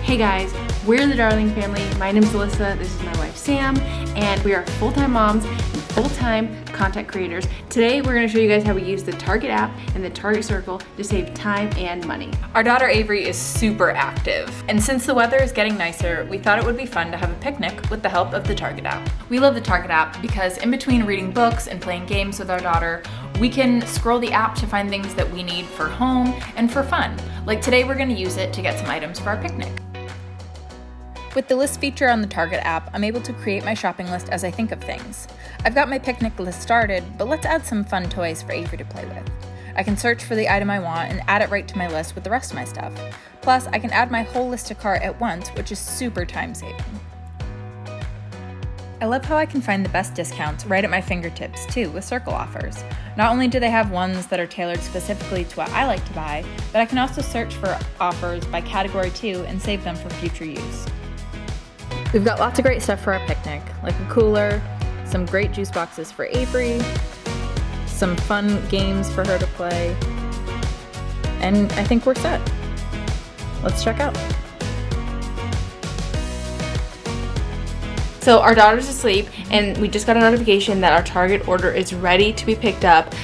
Hey guys, we're the Darling family. My name's Alyssa, this is my wife Sam, and we are full-time moms and full-time content creators. Today we're going to show you guys how we use the Target app and the Target Circle to save time and money. Our daughter Avery is super active, and since the weather is getting nicer, we thought it would be fun to have a picnic with the help of the Target app. We love the Target app because in between reading books and playing games with our daughter, we can scroll the app to find things that we need for home and for fun. Like today we're going to use it to get some items for our picnic. With the list feature on the Target app, I'm able to create my shopping list as I think of things. I've got my picnic list started, but let's add some fun toys for Avery to play with. I can search for the item I want and add it right to my list with the rest of my stuff. Plus, I can add my whole list to cart at once, which is super time-saving. I love how I can find the best discounts right at my fingertips, too, with Circle offers. Not only do they have ones that are tailored specifically to what I like to buy, but I can also search for offers by category too and save them for future use. We've got lots of great stuff for our picnic, like a cooler, some great juice boxes for Avery, some fun games for her to play, and I think we're set. Let's check out. So our daughter's asleep and we just got a notification that our Target order is ready to be picked up.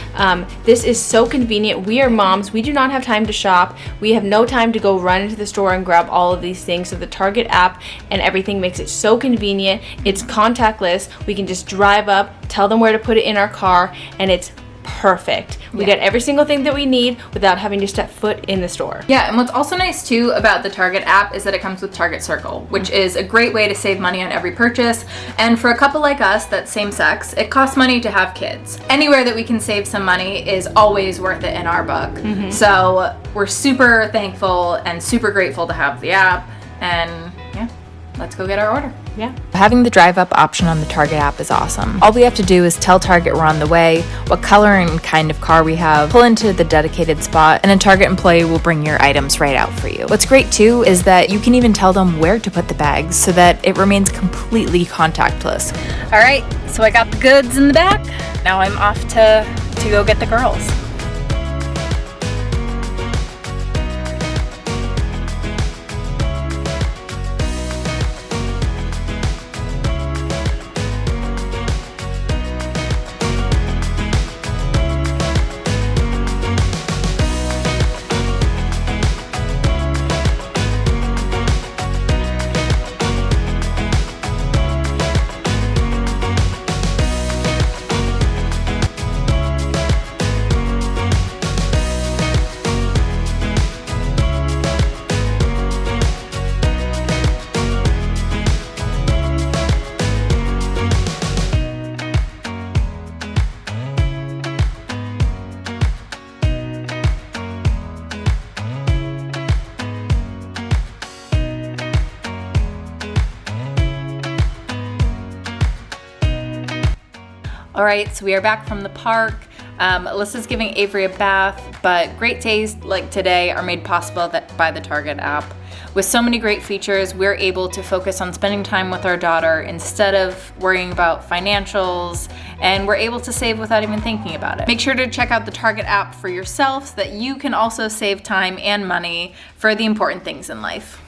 This is so convenient. We are moms. We do not have time to shop. We have no time to go run into the store and grab all of these things. So the Target app and everything makes it so convenient. It's contactless. We can just drive up, tell them where to put it in our car, and it's perfect. We got every single thing that we need without having to step foot in the store. Yeah, and what's also nice too about the Target app is that it comes with Target Circle, which is a great way to save money on every purchase. And for a couple like us that's same sex, it costs money to have kids. Anywhere that we can save some money is always worth it in our book. So we're super thankful and super grateful to have the app. And yeah, let's go get our order. Yeah. Having the drive up option on the Target app is awesome. All we have to do is tell Target we're on the way, what color and kind of car we have, pull into the dedicated spot, and a Target employee will bring your items right out for you. What's great too is that you can even tell them where to put the bags so that it remains completely contactless. All right, so I got the goods in the back. Now I'm off to go get the girls. All right, so we are back from the park. Alyssa's giving Avery a bath, but great days like today are made possible by the Target app. With so many great features, we're able to focus on spending time with our daughter instead of worrying about financials, and we're able to save without even thinking about it. Make sure to check out the Target app for yourself so that you can also save time and money for the important things in life.